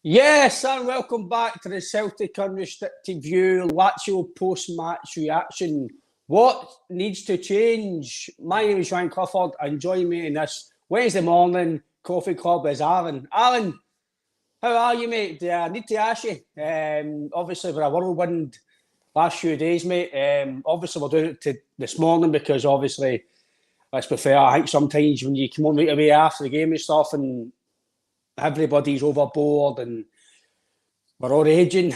Yes, and welcome back to the Celtic Unrestricted View Lazio post-match reaction. What needs to change? My name is Ryan Clifford, and join me in this Wednesday morning coffee club is Aaron. Aaron, how are you, mate? I need to ask you. Obviously, we're a whirlwind last few days, mate. Obviously, we're doing it this morning because obviously, let's be fair, I think sometimes when you come on right away after the game and stuff and everybody's overboard and we're all raging.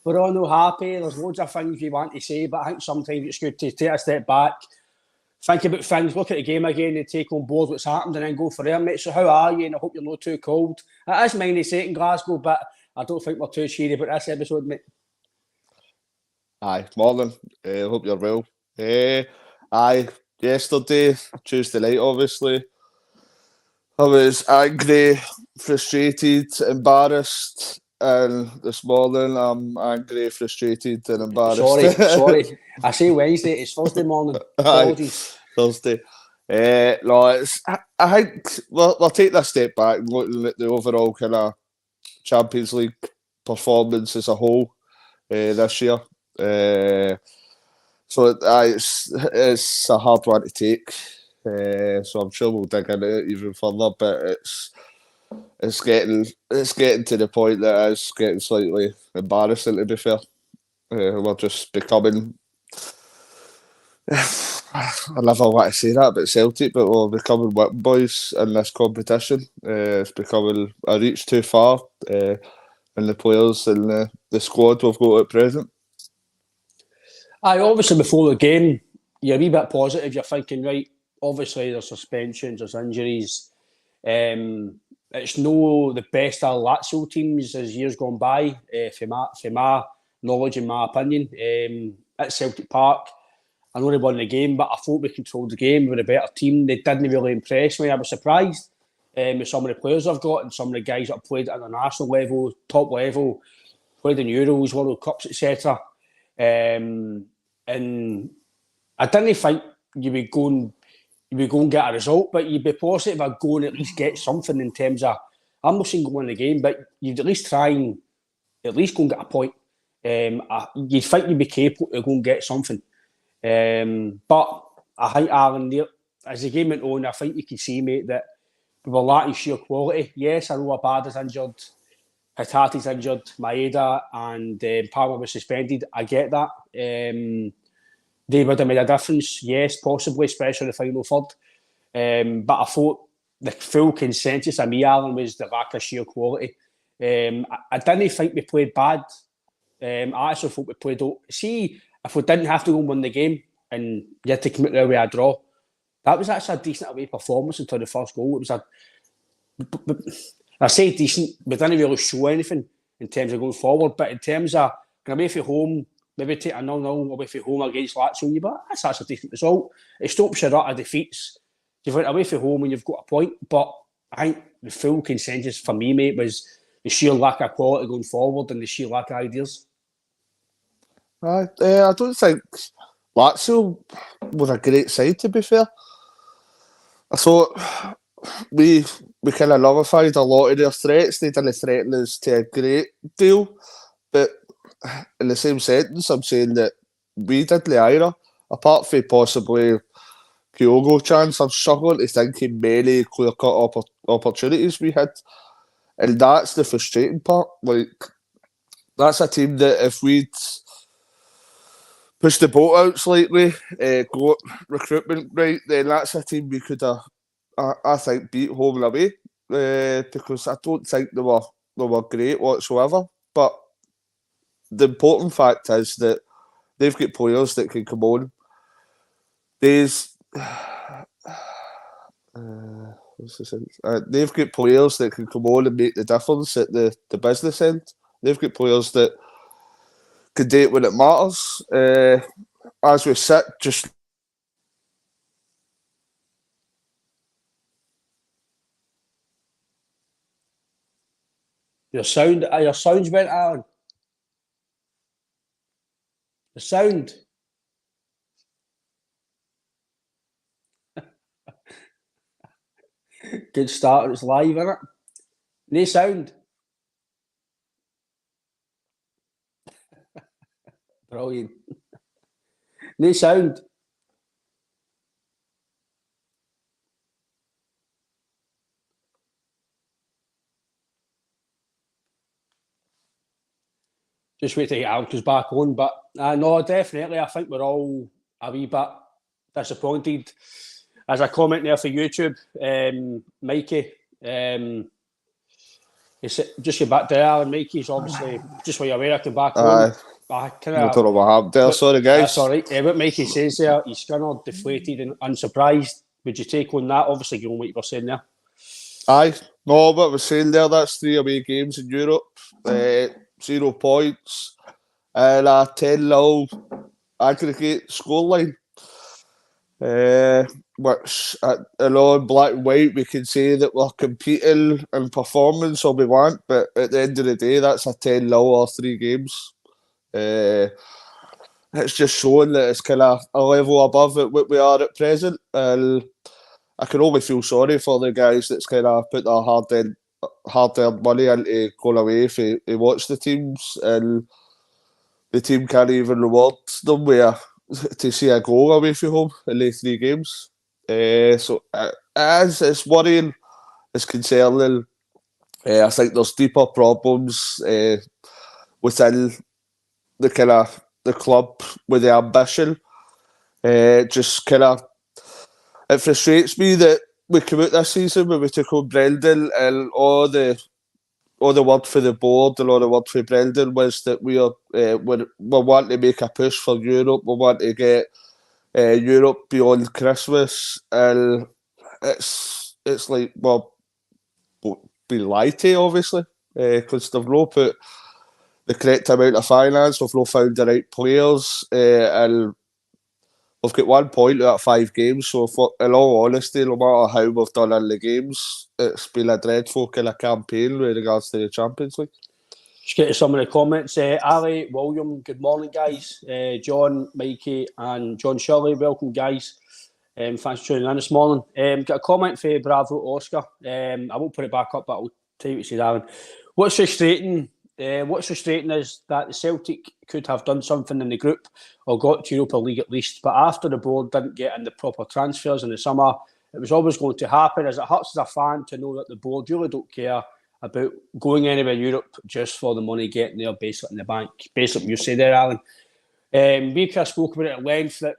We're all not happy. There's loads of things we want to say, but I think sometimes it's good to take a step back, think about things, look at the game again and take on board what's happened and then go for there, mate. So how are you? And I hope you're not too cold. It is -8 in Glasgow, but I don't think we're too cheery about this episode, mate. Aye, morning. Hope you're well. Aye, yesterday, Tuesday night, obviously, I was angry, frustrated, embarrassed, and this morning I'm angry, frustrated, and embarrassed. Sorry. I say Wednesday, it's Thursday morning. Apologies. Thursday. No, I think we'll take that step back, looking at the overall kind of Champions League performance as a whole this year. So it's a hard one to take. So I'm sure we'll dig into it even further, but it's getting to the point that it's getting slightly embarrassing, to be fair. We're just becoming. I never want to say that about Celtic, but we're becoming whipping boys in this competition. It's becoming a reach too far in the players and the squad we've got at present. Aye, obviously before the game, you're a wee bit positive. You're thinking, right, obviously there's suspensions, there's injuries. It's no the best of Lazio teams as years gone by, from my knowledge and my opinion. At Celtic Park, I know they won the game, but I thought we controlled the game. We were a better team. They didn't really impress me. I was surprised with some of the players I've got and some of the guys that have played at the national level, top level, played in Euros, World Cups, etc. And I didn't think you would go and get a result, but you'd be positive about going at least get something in terms of, I'm not saying go in the game, but you'd at least try and at least go and get a point. You'd think you'd be capable to go and get something. But I think, Aaron, as the game went on, I think you can see, mate, that we were lacking sheer quality. Yes, I know Abada's injured, Hitati's injured, Maeda and Palmer was suspended. I get that. They would have made a difference, yes, possibly, especially the final third. But I thought the full consensus of me, Alan, was the lack of sheer quality. I didn't think we played bad. I actually thought we played. See, if we didn't have to go and win the game and you had to commit there with a draw, that was actually a decent away performance until the first goal. It was I say decent, we didn't really show anything in terms of going forward, but in terms of going away from home, maybe take a 0-0 away from home against Lazio, but that's a decent result. It stops your rut of defeats. You've went away from home and you've got a point, but I think the full consensus for me, mate, was the sheer lack of quality going forward and the sheer lack of ideas. I don't think Lazio was a great side, to be fair. I thought we kind of nullified a lot of their threats. They didn't threaten us to a great deal, but in the same sentence, I'm saying that we didn't either. Apart from possibly Kyogo chance, I'm struggling to think of many clear-cut opportunities we had. And that's the frustrating part. Like, that's a team that if we'd pushed the boat out slightly, got recruitment right, then that's a team we could have, I think, beat home and away. Because I don't think they were great whatsoever. But the important fact is that they've got players that can come on. They've got players that can come on and make the difference at the business end. They've got players that can do it when it matters. As we sit, just Your sound's went, Alan. The sound. Good start. It's live, isn't it? No sound. Brilliant. No sound. Just wait to get Alco's back on. But no, definitely, I think we're all a wee bit disappointed. As a comment there for YouTube, Mikey, just get back there, Alan. Mikey's obviously, just while you're aware, I come back on. I don't know what happened there, sorry guys. That's all right. What Mikey says there, he's kind of deflated and unsurprised. Would you take on that? Obviously, given what you were saying there. Aye, no, what I was saying there, that's 3 away games in Europe, 0 points, and a 10-0 aggregate scoreline. Which, I know in black and white, we can say that we're competing in performance all we want, but at the end of the day, that's a 10-0 or 3 games. It's just showing that it's kind of a level above it, what we are at present, and I can only feel sorry for the guys that's kind of put their hard-earned money into going away if they watch the teams, and the team can't even reward them to see a goal away from home in the 3 games. So it's worrying, it's concerning. I think there's deeper problems within the kind of the club with the ambition. Just kind of, it frustrates me that we came out this season when we took on Brendan, and all the word for the board and all the word for Brendan was that we're wanting to make a push for Europe. We want to get Europe beyond Christmas, and it's like, well, be lied to, obviously, because they've not put the correct amount of finance, we've not found the right players, and we've got 1 point out of 5 games. So, in all honesty, no matter how we've done in the games, it's been a dreadful kind of campaign with regards to the Champions League. Just get to some of the comments. Ali, William, good morning, guys. John, Mikey, and John Shirley, welcome, guys. Thanks for tuning in this morning. Got a comment for Bravo Oscar. I won't put it back up, but I'll tell you what you said, Alan. What's frustrating is that the Celtic could have done something in the group or got to Europa League at least, but after the board didn't get in the proper transfers in the summer, it was always going to happen, as it hurts as a fan to know that the board really don't care about going anywhere in Europe just for the money getting there, basically in the bank. Basically, you say there, Alan. We kind of spoke about it at length, that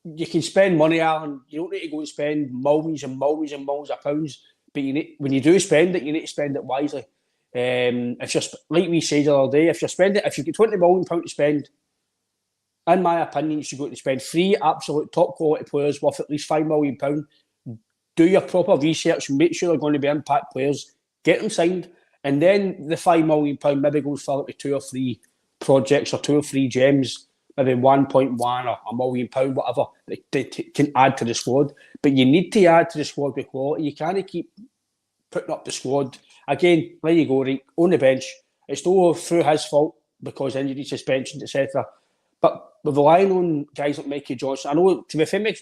you can spend money, Alan. You don't need to go and spend millions and millions and millions of pounds, but when you do spend it, you need to spend it wisely. If you're, like we said the other day, if you've got £20 million to spend, in my opinion, you should go to spend 3 absolute top quality players worth at least £5 million. Do your proper research, make sure they're going to be impact players, get them signed, and then the £5 million maybe goes further to 2 or 3 projects or 2 or 3 gems, maybe 1.1 or £1 million, whatever, that can add to the squad. But you need to add to the squad with quality. You can't keep putting up the squad. Again, there you go, right, on the bench. It's not through his fault because injury, suspensions, etc. But we're relying on guys like Mikey Johnson. I know, to be fair,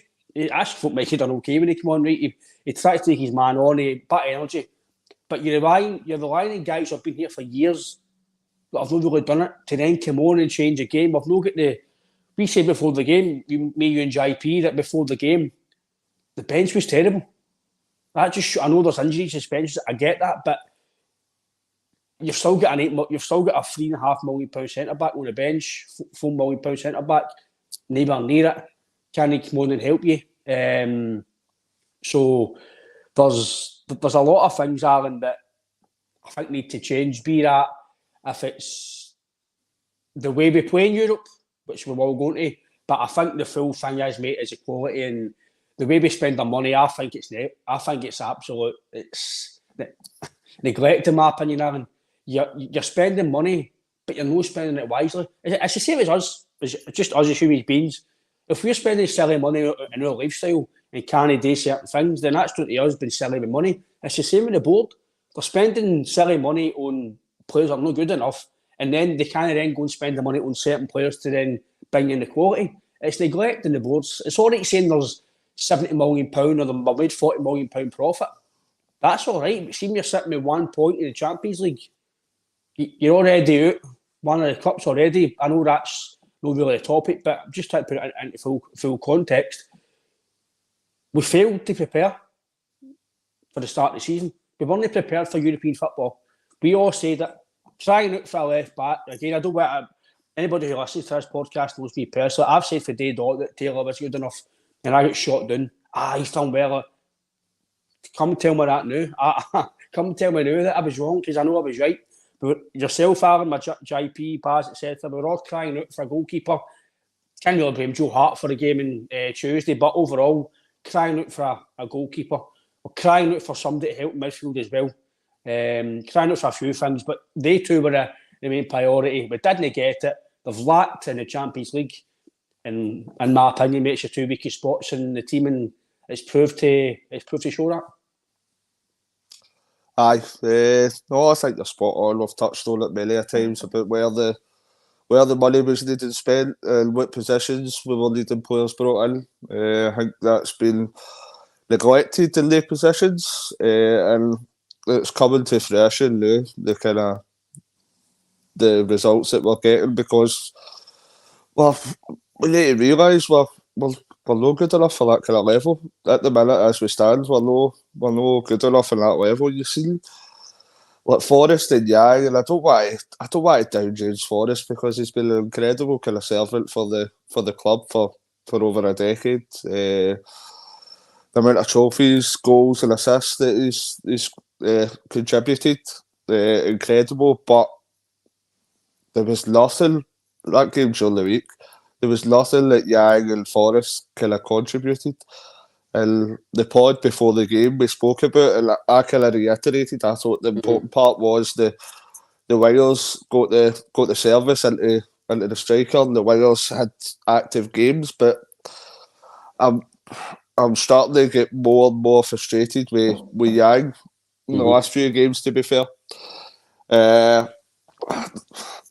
I thought Mikey done okay when he came on, right? He tried to take his man on, he bit energy. But you're relying on guys who have been here for years that have not really done it to then come on and change the game. We've not got we said before the game, me, you and JP, that before the game, the bench was terrible. I know there's injuries, suspensions, I get that, but you've still got a £3.5 million centre back on the bench, £4 million centre back, nowhere near it. Can he come on and help you? So there's a lot of things, Alan, that I think need to change. Be that if it's the way we play in Europe, which we're all going to, but I think the full thing is, mate, is equality, and the way we spend our money. I think it's absolute. It's neglect, in my opinion, Alan. You're spending money, but you're not spending it wisely. It's the same as us. It's just us as human beings. If we're spending silly money in our lifestyle and can't do certain things, then that's down to us being silly with money. It's the same with the board. They're spending silly money on players that are not good enough, and then they can't then go and spend the money on certain players to then bring in the quality. It's neglecting the boards. It's all right saying there's £70 million or they made £40 million profit. That's all right. But see, you're sitting with 1 point in the Champions League. You're already out. one of the cups already. I know that's not really a topic, but I'm just trying to put it into full context. We failed to prepare for the start of the season. We weren't prepared for European football. We all said that trying out for a left back, again, I don't want anybody who listens to this podcast knows me personally. I've said for day dot that Taylor was good enough and I got shot down. He's done well. Come tell me that now. Come tell me now that I was wrong, because I know I was right. But yourself, Aaron, my JP, Paz, etc., we were all crying out for a goalkeeper. Can't really blame Joe Hart for the game on Tuesday, but overall, crying out for a goalkeeper. We're crying out for somebody to help midfield as well. Crying out for a few things, but they two were the main priority. We didn't get it. They've lacked in the Champions League, and in my opinion, makes the two weakest spots in the team, and it's proved to show that. Aye, no, I think you're spot on. We've touched on it many a times about where the money was needed spent and what positions we were needing players brought in. I think that's been neglected in their positions, and it's coming to fruition now. The results that we're getting, because we need to realise we're not good enough for that kind of level at the minute as we stand. We're no good enough in that level. You see, like Forrest and Yang, and I don't want to down James Forrest, because he's been an incredible kind of servant for the club for over a decade. The amount of trophies, goals, and assists that he's contributed, incredible. But there was nothing that game during the week. There was nothing that Yang and Forrest kind of contributed. And the pod before the game we spoke about, and I kind of reiterated, I thought the important part was the wingers got the service into the striker, and the wingers had active games. But I'm starting to get more and more frustrated with Yang in the last few games, to be fair.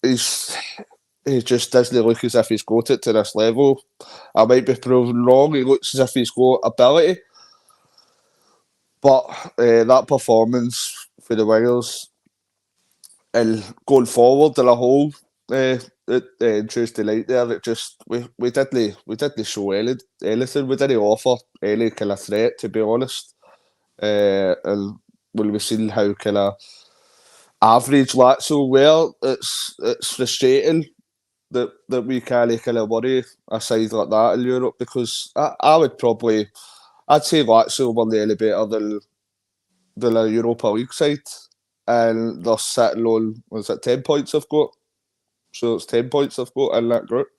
He just doesn't look as if he's got it to this level. I might be proven wrong. He looks as if he's got ability. But that performance for the wingers and going forward in a whole Tuesday night there, it just we didn't show anything. We didn't offer any kind of threat, to be honest. And when we've seen how kind of average Lazio were, it's frustrating that we can't kind of worry a side like that in Europe, because I'd say Lazio were nearly better than a Europa League side, and they're sitting on, 10 points I've got? So it's 10 points I've got in that group,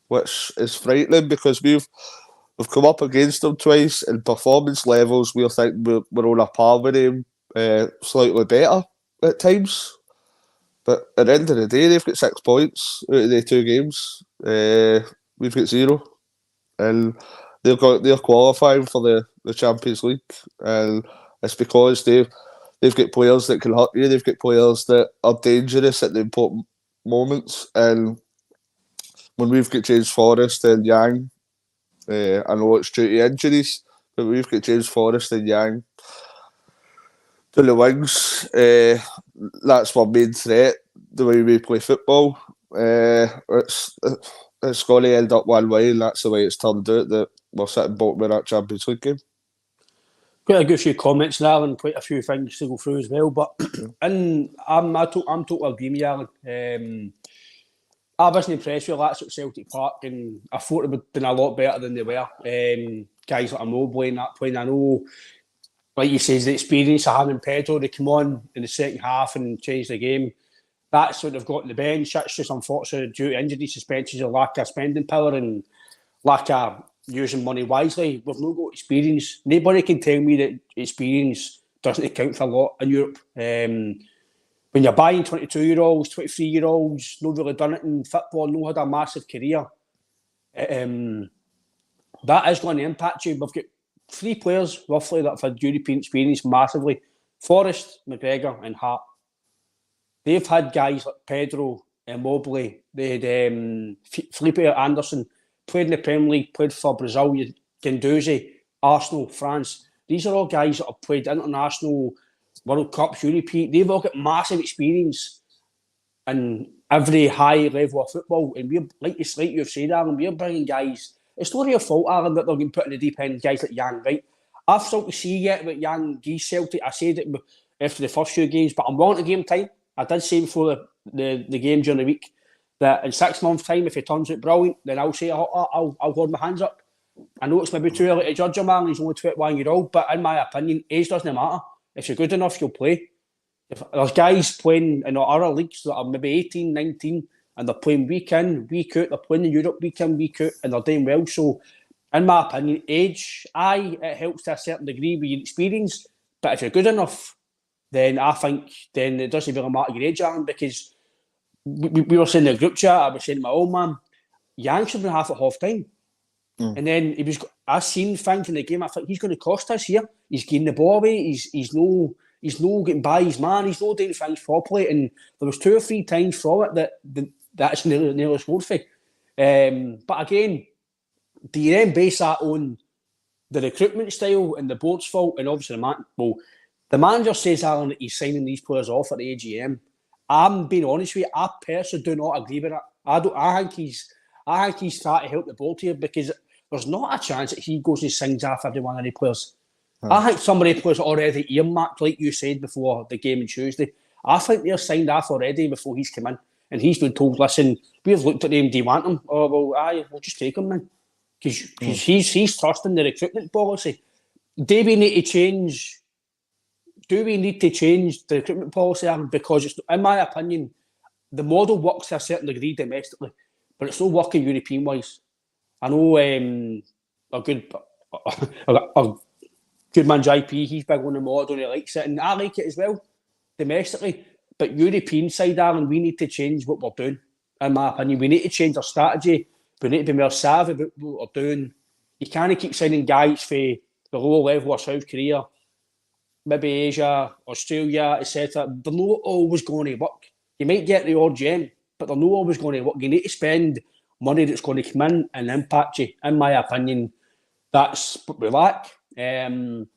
which is frightening, because we've come up against them twice, and performance levels we're on a par with them, slightly better at times. But at the end of the day, they've got 6 points out of the 2 games. We've got 0, and they're qualifying for the Champions League, and it's because they've got players that can hurt you. They've got players that are dangerous at the important moments, and when we've got James Forrest and Yang, I know it's due to injuries, but we've got James Forrest and Yang to the wings. That's my main threat, the way we play football. It's going to end up one way, and that's the way it's turned out, that we're sitting bottom of that Champions League game. Quite a good few comments now, and quite a few things to go through as well. But and I'm totally agree with you, Alan. I wasn't impressed with that at Celtic Park, and I thought it would have been a lot better than they were. Guys like Mobley and that playing, I know, like you say, the experience of having Pedro to come on in the second half and change the game. That's what they've got on the bench. That's just unfortunate due to injury, suspensions, or lack of spending power and lack of using money wisely. We've not got experience. Nobody can tell me that experience doesn't count for a lot in Europe. When you're buying 22-year-olds, 23-year-olds, not really done it in football, not had a massive career, that is going to impact you. We've got 3 players, roughly, that have had European experience massively. Forrest, McGregor and Hart. They've had guys like Pedro and Mobley. They had Felipe Anderson, played in the Premier League, played for Brazil, Guendouzi, Arsenal, France. These are all guys that have played international World Cups, European. They've all got massive experience. in every high level of football, and we're like you've said, Alan, we're bringing guys. It's not your fault, Alan, that they're getting put in the deep end. Guys like Yang, right? I've still to see yet with Yang G's Celtic. I said it after the first few games, but I'm willing to give him time. I did say before the game during the week that in 6 months' time, if he turns out brilliant, then I'll say I'll hold my hands up. I know it's maybe too early to judge him, man. He's only 21-year-old, but in my opinion, age doesn't matter. If you're good enough, you'll play. If there's guys playing in other leagues that are maybe 18, 19, and they're playing week in, week out, they're playing in Europe week in, week out, and they're doing well. So, in my opinion, age, it helps to a certain degree with your experience. But if you're good enough, then I think then it doesn't really matter your age, Aaron, because we were saying in the group chat, I was saying to my old man, Yang should be half at half time. And then I seen things in the game. I thought he's going to cost us here. He's getting the ball away. He's no getting by his man. He's no doing things properly. And there was 2 or 3 times from it that's nearly scored for. But again, do you then base that on the recruitment style and the board's fault? And obviously the manager says, Alan, that he's signing these players off at the AGM. I'm being honest with you. I personally do not agree with that. I think he's trying to help the board here, because there's not a chance that he goes and signs off every one of the players. I think some of the players are already earmarked, like you said before the game on Tuesday. I think they're signed off already before he's come in. And he's been told, listen, we've looked at them, do you want them? Oh, well, we'll just take them, man. Because he's trusting the recruitment policy. Do we need to change the recruitment policy, Aaron? Because, it's, in my opinion, the model works to a certain degree domestically, but it's not working European-wise. I know a good man JP, he's big on the model and he likes it, and I like it as well, domestically. But European side, Aaron, we need to change what we're doing, in my opinion. We need to change our strategy. We need to be more savvy about what we're doing. You can't keep signing guys for the lower level of South Korea, maybe Asia, Australia, etc. They're not always going to work. You might get the odd gem, but they're not always going to work. You need to spend money that's going to come in and impact you. In my opinion, that's what we lack. And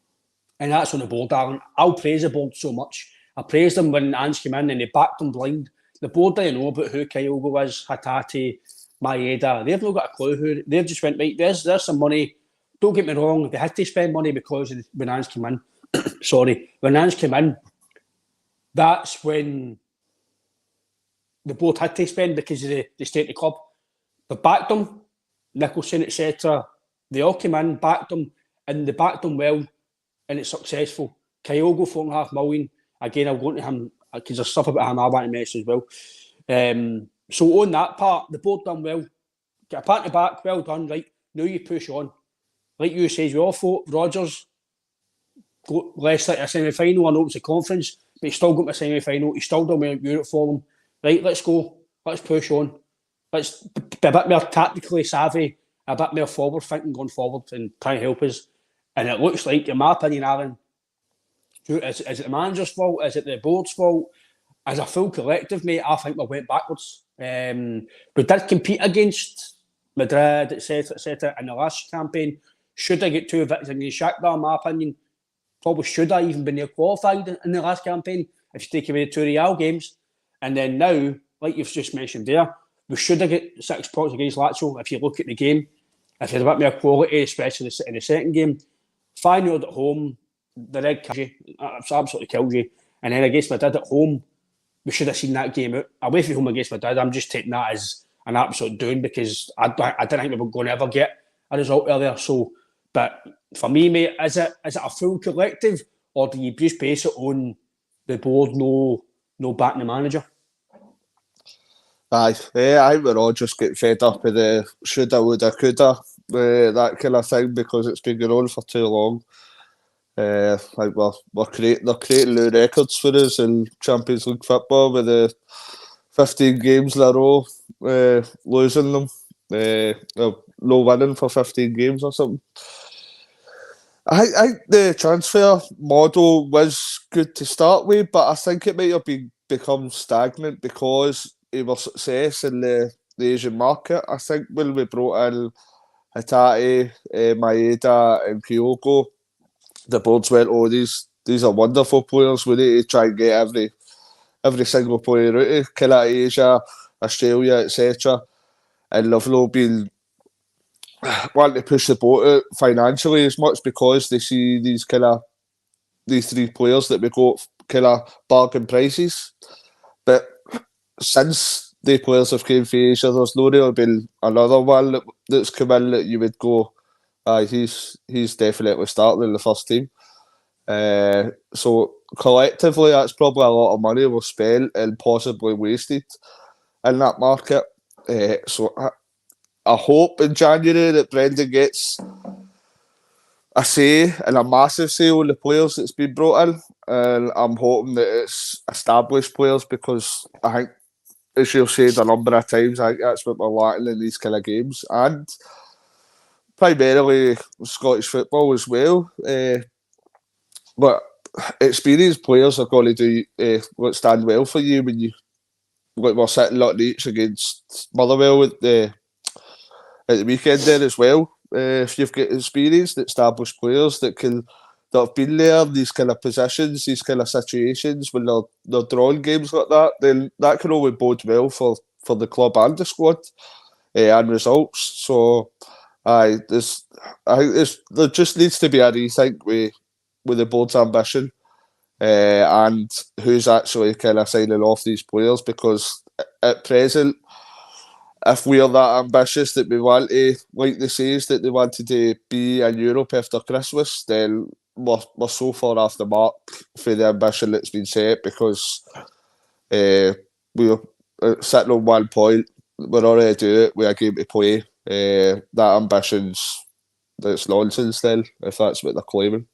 that's on the board, Darren. I'll praise the board so much. I praised them when Ange came in and they backed them blind. The board didn't know about who Kyogo is, Hatate, Maeda. They've not got a clue who. They've just went, right, there's some money. Don't get me wrong, they had to spend money because when Ange came in. When Ange came in, that's when the board had to spend because of the state of the club. They backed them, Nicholson, etc. They all came in, backed them, and they backed them well, and it's successful. Kyogo, £4.5 million. Again, I'll go into him because there's stuff about him I want to mention as well. So on that part, the board done well. Get a pat on the back, well done, right? Now you push on. Like you says, we all thought Rodgers got less like a semi-final. I know it's a conference, but he still got my semi-final. He still done well in Europe for them. Right, let's go. Let's push on. Let's be a bit more tactically savvy, a bit more forward thinking going forward and try and help us. And it looks like, in my opinion, Aaron, is it the manager's fault? Is it the board's fault? As a full collective, mate, I think we went backwards. We did compete against Madrid, etc., in the last campaign. Should I get 2 victories against Shakhtar, in my opinion? Probably should I even been there qualified in the last campaign if you take away the 2 Real games. And then now, like you've just mentioned there, we should have got 6 points against Lazio if you look at the game. If you had a bit more quality, especially in the second game. 5-0 at home, the red kills you. It absolutely kills you. And then against Madrid at home, we should have seen that game out. Away from home against Madrid, I'm just taking that as an absolute doing because I didn't think we were going to ever get a result there. So, but for me, mate, is it a full collective or do you just base it on the board no backing the manager? I think we're all just getting fed up with the shoulda, woulda, coulda, that kind of thing because it's been going on for too long. Like they're creating new records for us in Champions League football with the 15 games in a row, losing them, no winning for 15 games or something. I think the transfer model was good to start with, but I think it might have become stagnant because of our success in the Asian market. I think when we brought in Hatate, Maeda and Kyogo, the boards went, oh, these are wonderful players. We need to try and get every single player out of kind of Asia, Australia, etc. And they've not been wanting to push the boat out financially as much because they see these three players that we got kind of bargain prices. But since the players have came from Asia, there's no really been another one that's come in that you would go, he's definitely starting in the first team. So collectively, that's probably a lot of money we've spent and possibly wasted in that market. So I hope in January that Brendan gets a say and a massive say on the players that's been brought in. And I'm hoping that it's established players because I think, as you've said a number of times, I think that's what we're lacking in these kind of games. And primarily Scottish football as well. But experienced players are going to do what stand well for you when you we're sitting lot each against Motherwell at the weekend there as well. If you've got experienced, established players that have been there, these kind of positions, these kind of situations when they're drawing games like that, then that can only bode well for the club and the squad and results. So I think there just needs to be a rethink with the board's ambition and who's actually kind of signing off these players, because at present, if we are that ambitious that we want to, like they say, is that they wanted to be in Europe after Christmas, then we're so far off the mark for the ambition that's been set, because we're sitting on 1 point, we're already doing it, we are game to play. That ambition's that's nonsense then, if that's what they're claiming.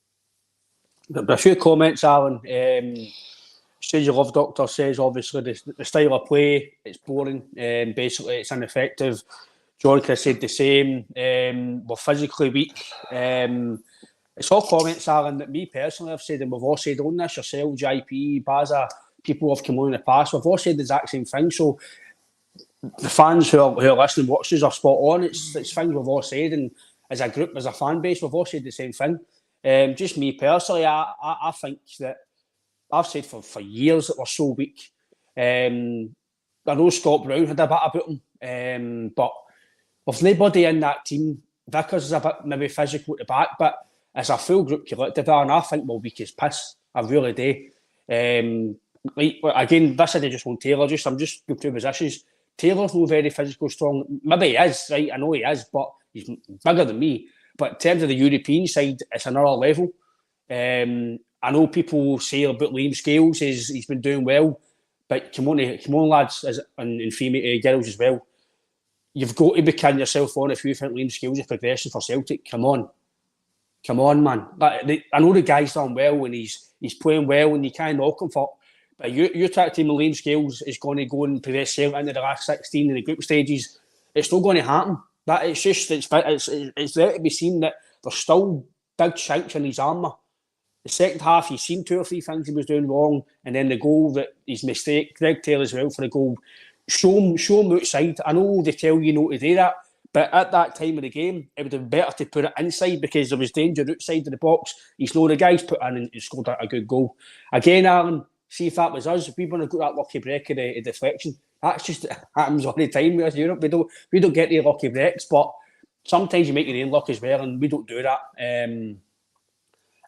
A few comments, Alan. Stage Love Doctor says obviously the style of play, it's boring, basically it's ineffective. John Chris said the same. We're physically weak. It's all comments, Alan, that me personally have said, and we've all said on this, yourself, JP, Baza, people have come on in the past, we've all said the exact same thing. So the fans who are listening, watchers are spot on. It's things we've all said, and as a group, as a fan base, we've all said the same thing. Just me personally, I think that I've said for years that we're so weak. I know Scott Brown had a bit about him, but with nobody in that team, Vickers is a bit maybe physical at the back, but as a full group collective, and I think we're weak as piss. I really do. Again, this isn't just on Taylor. I'm just going through positions. Taylor's not very physical strong. Maybe he is, right? I know he is, but he's bigger than me. But in terms of the European side, it's another level. I know people say about Liam Scales, he's been doing well, but come on, lads, and female girls as well. You've got to be kidding yourself on if you think Liam Scales is progressing for Celtic. Come on, man. I know the guy's done well and he's playing well and you can't knock him for. But you're trying to tell me Liam Scales is going to go and progress Celtic into the last 16 in the group stages. It's not going to happen. It's there to be seen that there's still big chinks in his armour. The second half, he's seen 2 or 3 things he was doing wrong, and then the goal that his mistake, Greg Taylor as well for the goal, show him outside. I know they tell you not to do that, but at that time of the game, it would have been better to put it inside because there was danger outside of the box. He's know the guy's put in and he scored a good goal. Again, Alan, see if that was us, if we wouldn't have got that lucky break of the deflection. That's just happens all the time with us Europe. We don't get the lucky breaks, but sometimes you make your own luck as well, and we don't do that.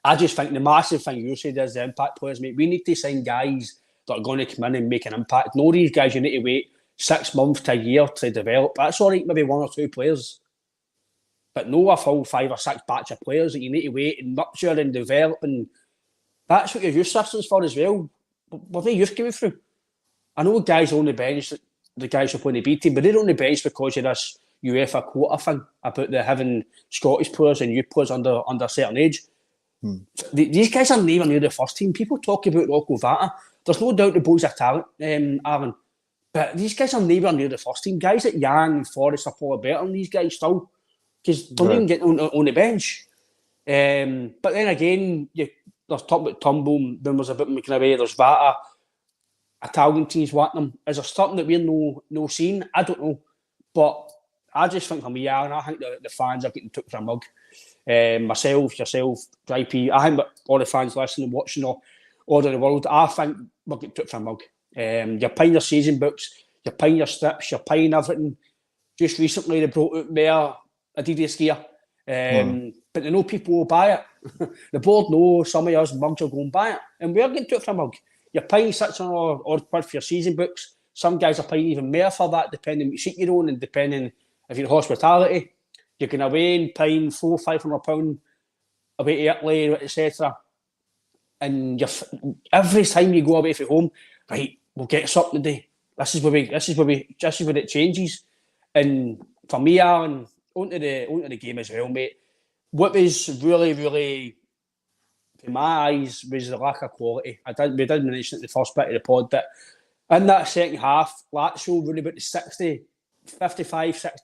I just think the massive thing you said is the impact players, mate. We need to sign guys that are going to come in and make an impact. No, these guys you need to wait 6 months to a year to develop. That's all right, maybe 1 or 2 players. But no a full 5 or 6 batch of players that you need to wait and nurture and develop. And that's what your youth system's for as well. What are youth going through? I know guys on the bench, the guys who are playing the B team, but they're on the bench because of this UEFA quota thing about the having Scottish players and youth players under a certain age. These guys are never near the first team. People talk about Rocco Vata. There's no doubt the boys are talent, Aaron. But these guys are never near the first team. Guys like Yang and Forrest are probably better than these guys still because they're not even getting on the bench. But then again, there's talk about Turnbull, then there's a bit McNabby, there's Vata. Italian teams want them. Is there something that we're no seeing? I don't know. But I just think for me, Aaron, I think the fans are getting took for a mug. Myself, yourself, JP, I think all the fans listening, watching all over the world, I think we're getting took for a mug. You're paying your season books, you're paying your strips, you're paying everything. Just recently, they brought out more Adidas gear, but they know people will buy it. The board know some of us mugs will go and buy it, and we're getting to it for a mug. You're paying £600 for your season books. Some guys are paying even more for that, depending what seat you're on and depending if you're in hospitality. You're going away and paying £400-500 away to Italy, etc. And every time you go away from home, right, we'll get something today. This is where it changes. And for me, Alan, onto the game as well, mate. What was really, really, in my eyes, was the lack of quality. We did mention it in the first bit of the pod, but in that second half, Lazio really about the 60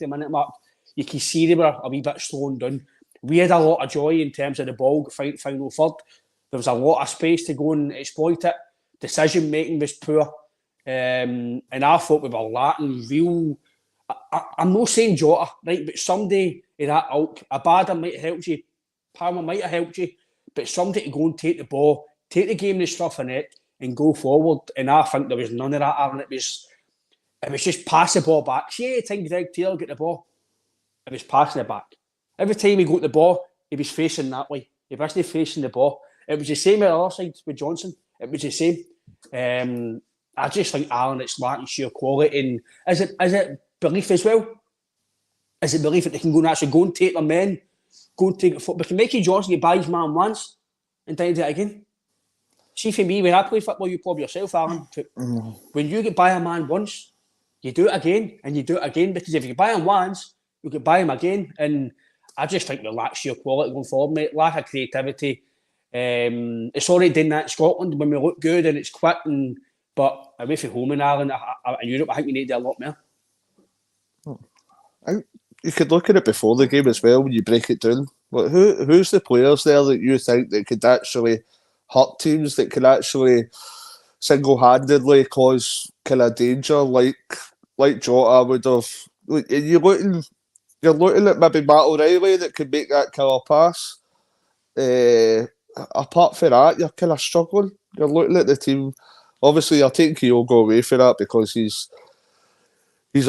minute mark, you can see they were a wee bit slowing down. We had a lot of joy in terms of the ball final third. There was a lot of space to go and exploit it. Decision making was poor. And I thought we were lacking real. I'm not saying Jota, right, but somebody in that ilk, Abada might have helped you, Palmer might have helped you, but somebody to go and take the ball, take the game in the stuff in it, and go forward. And I think there was none of that, Aaron. It was just pass the ball back. See, any time Greg Taylor got the ball, it was passing it back. Every time he got the ball, he was facing that way. He wasn't facing the ball. It was the same on the other side with Johnson. It was the same. I just think, Alan, it's lacking sheer quality. And is it belief as well? Is it belief that they can go and actually go and take their men, go and take it foot? Because Mikey Johnson, he buys man once and then do it again. See, for me, when I play football, you probably yourself, Alan. When you get by a man once, you do it again and you do it again. Because if you buy him once, you can buy him again. And I just think they lack sheer quality going forward, mate. Lack of creativity. It's already done that in Scotland when we look good and it's quick. But away from home in Ireland, in Europe, I think we need to do a lot more. You could look at it before the game as well when you break it down. Like, who's the players there that you think that could actually hurt teams, that could actually single-handedly cause kind of danger like Jota would have? You're looking at maybe Matt O'Reilly that could make that killer pass. Apart from that, you're kind of struggling. You're looking at the team. Obviously, you're taking Kyogo away for that because he's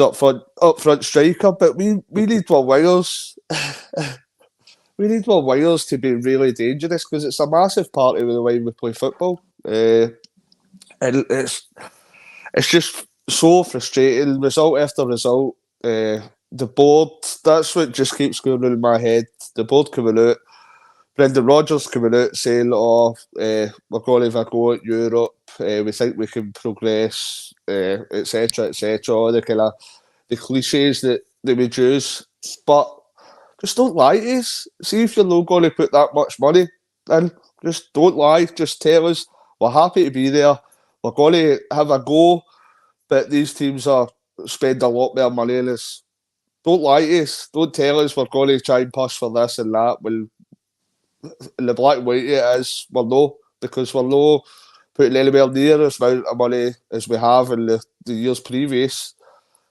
up front striker, but we need more wingers. We need more wingers to be really dangerous because it's a massive part of the way we play football. And it's just so frustrating, result after result. The board, that's what just keeps going in my head. The board coming out, Brendan Rodgers coming out saying, we're going to have a go at Europe, we think we can progress, etc., all the cliches that they would use. But just don't lie to us. See, if you're not going to put that much money in, just don't lie. Just tell us we're happy to be there. We're going to have a go, but these teams are spend a lot more money on us. Don't lie to us. Don't tell us we're going to try and push for this and that. Well, in the black and white it is, we're no, because we're no putting anywhere near as amount of money as we have in the years previous.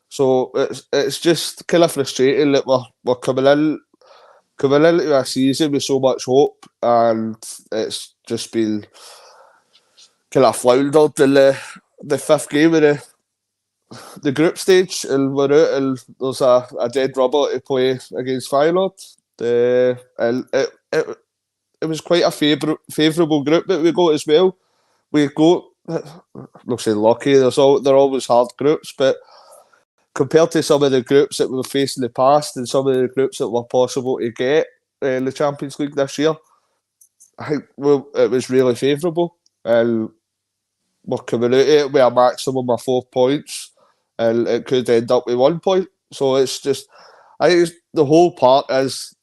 So it's just kind of frustrating that we're coming into a season with so much hope, and it's just been kind of floundered in the fifth game of the group stage, and we're out, and there's a dead rubber to play against Feyenoord. And it was quite a favourable group that we got as well. We got, I'm not saying lucky, they're always hard groups, but compared to some of the groups that we've faced in the past and some of the groups that were possible to get in the Champions League this year, I think it was really favourable. And we're coming out of it with a maximum of 4 points, and it could end up with 1 point. So it's just, I think the whole part is,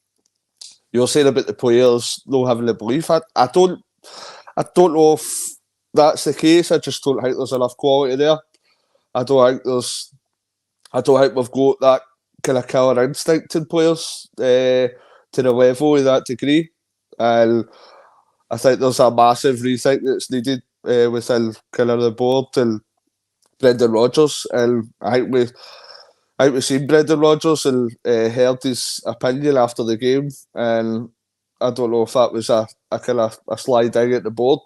you're saying about the players not having the belief. I don't know if that's the case. I just don't think there's enough quality there. I don't think we've got that kind of killer instinct in players to the level of that degree. And I think there's a massive rethink that's needed within kind of the board and Brendan Rodgers. And I think we've seen Brendan Rodgers and heard his opinion after the game, and I don't know if that was a kind of a slide in at the board,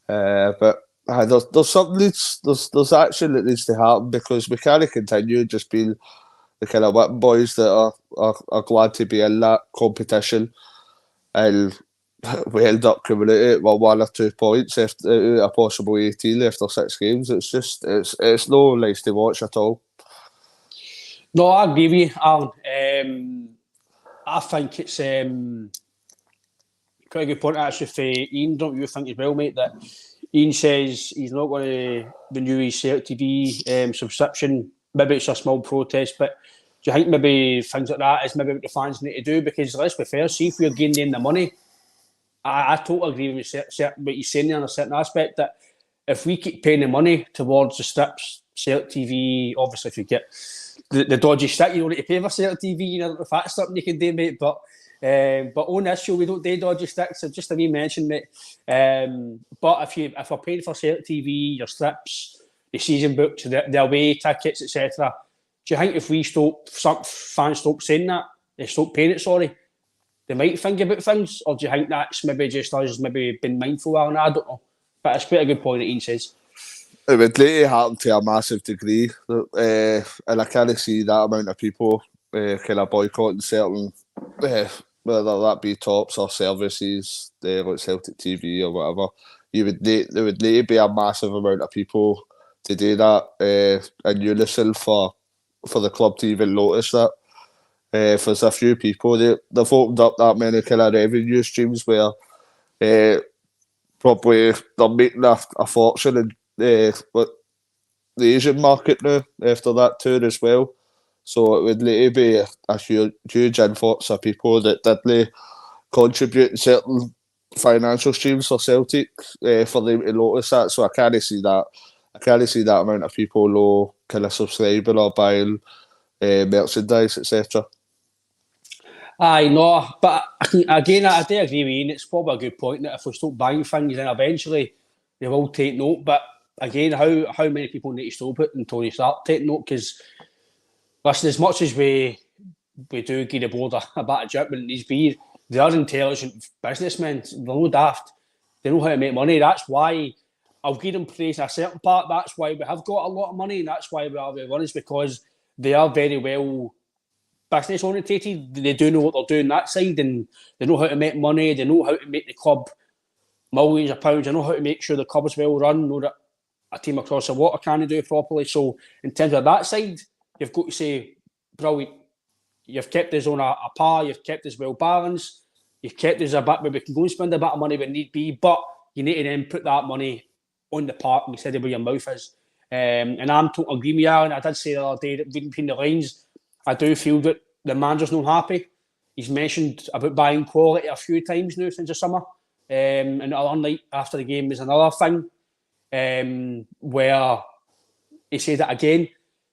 but there's something there's action that needs to happen because we can't continue just being the kind of whipping boys that are glad to be in that competition, and we end up coming at it with 1 or 2 points after out of a possible 18 after 6 games. It's just it's no nice to watch at all. No, I agree with you, Alan. I think it's quite a good point actually for Ian. Don't you think as well, mate, that Ian says he's not going to renew his Celtic TV subscription. Maybe it's a small protest, but do you think maybe things like that is maybe what the fans need to do? Because let's be fair, see if we're gaining the money, I totally agree with what you're saying there on a certain aspect, that if we keep paying the money towards the strips, Celtic TV, obviously if you get the dodgy stick, you don't need to pay for Celtic TV, you know, if that's something you can do, mate, but on this show, we don't do dodgy sticks, so just a wee mention, mate. But if we're paying for Celtic TV, your strips, the season books, the away tickets, etc., do you think if we fans stop saying that, they stop paying it, sorry, they might think about things, or do you think that's maybe just us maybe being mindful of it? I don't know. But it's quite a good point that Ian says. It would later happen to a massive degree, and I can't see that amount of people kind of boycotting certain, whether that be tops or services, like Celtic TV or whatever. There would need to be a massive amount of people to do that in unison for the club to even notice that. If there's a few people, they've opened up that many kind of revenue streams where probably they're making a fortune in the Asian market now after that tour as well. So it would need to be a huge influx of people that didn't contribute in certain financial streams for Celtic for them to notice that. So I can't see that amount of people low kind of subscribing or buying merchandise, etc. Aye, no, but again, I do agree with Ian. It's probably a good point that if we stop buying things, then eventually they will take note. But again, how many people need to stop it until they start taking note? Because listen, as much as we do give the board a bit of jip when it needs to be, they are intelligent businessmen. They're no daft. They know how to make money. That's why I'll give them praise in a certain part. That's why we have got a lot of money, and that's why we are where we are, is because they are very well business orientated. They do know what they're doing that side, and they know how to make money. They know how to make the club millions of pounds. They know how to make sure the club is well run. Know that a team across the water can do it properly. So in terms of that side, you've got to say, brilliant. You've kept us on a par. You've kept us well balanced. You've kept us a bit where we can go and spend a bit of money when need be, but you need to then put that money on the park instead of where your mouth is. And I'm totally agreeing with you, Alan. I did say the other day that reading between the lines, I do feel that the manager's not happy. He's mentioned about buying quality a few times now since the summer. And the other night after the game was another thing where he said that again.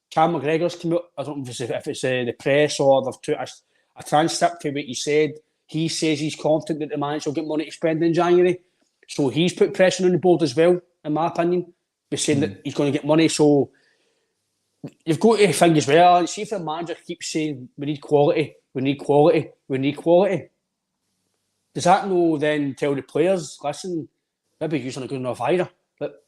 Cam McGregor's come out, I don't know if it's the press or they've took a transcript of what he said. He says he's confident that the manager will get money to spend in January. So he's put pressure on the board as well, in my opinion, by saying that he's going to get money. So you've got to think as well, and see if the manager keeps saying we need quality, we need quality, we need quality. Does that no then tell the players, listen, maybe you're not good enough either? But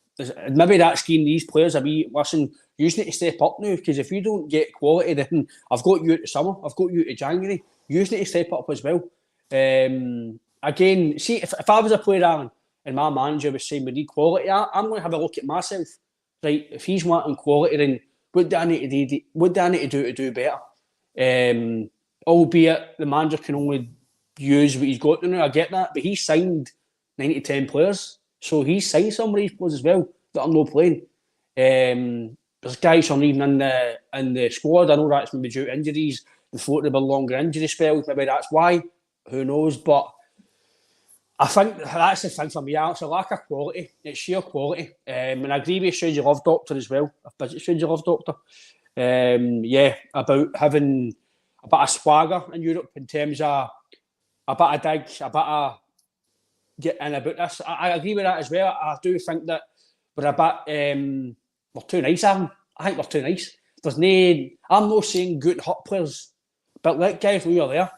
maybe that's giving these players a wee, listen, you just need to step up now, because if you don't get quality, then I've got you at the summer, I've got you to January, you just need to step up as well. Again, see, if I was a player, Alan, and my manager was saying we need quality, I'm going to have a look at myself. Right, if he's wanting quality, then what do I need to do? What do I need to do better? Albeit the manager can only use what he's got now. I get that, but he signed 9 to 10 players, so he's signed some of these players as well that are not playing. There's guys who are even in the squad. I know that's maybe due to injuries. They thought there were longer injury spells. Maybe that's why. Who knows? But I think that's the thing for me. It's a lack of quality. It's sheer quality. And I agree with you love Doctor as well. Should you love Doctor? About having a bit of swagger in Europe in terms of a bit of dig, a bit of get in about this. I agree with that as well. I do think that we're a bit we're too nice, Alan. I think we're too nice. I'm not saying good hot players, but let guys know you're there.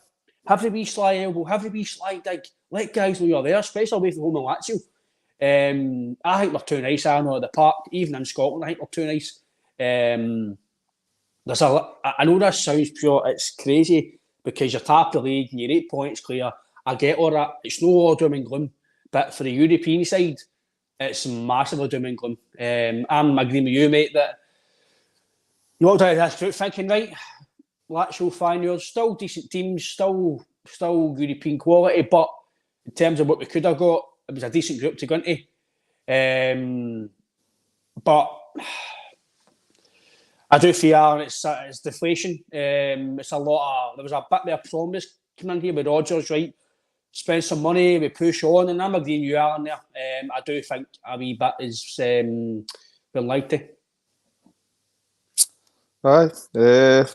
Have the wee sly elbow, have the wee sly dig. Let guys know you're there, especially away from home and Lazio. I think they're too nice, I know, at the park. Even in Scotland, I think they're too nice. I know this sounds pure, it's crazy because you're top of the league and you're 8 points clear. I get all that. It's no all doom and gloom. But for the European side, it's massively doom and gloom. I'm agreeing with you, mate, that you walked out of this group thinking, right, Lazio, Feyenoord, still decent teams, still European quality, but in terms of what we could have got, it was a decent group to go into. But I do fear it's deflation. It's a lot of, there was a bit of promise coming in here with Rodgers, right? Spend some money, we push on, and I'm agreeing you, Alan, there. I do think a wee bit is been likely. Aye,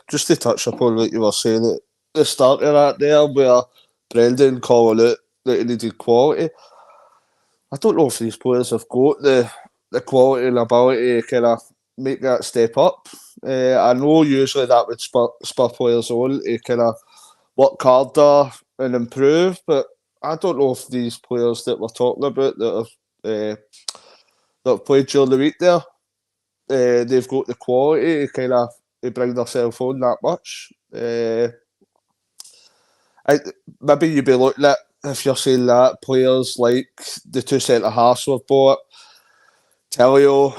just to touch upon what you were saying at the start of that there, where Brendan calling out that he needed quality. I don't know if these players have got the quality and ability to kind of make that step up. I know usually that would spur players on to kind of work harder and improve, but I don't know if these players that we're talking about that have played during the week there, they've got the quality to kind of bring themselves on that much. Maybe you'd be looking at, if you're saying that, players like the two centre halves we've bought, Telio,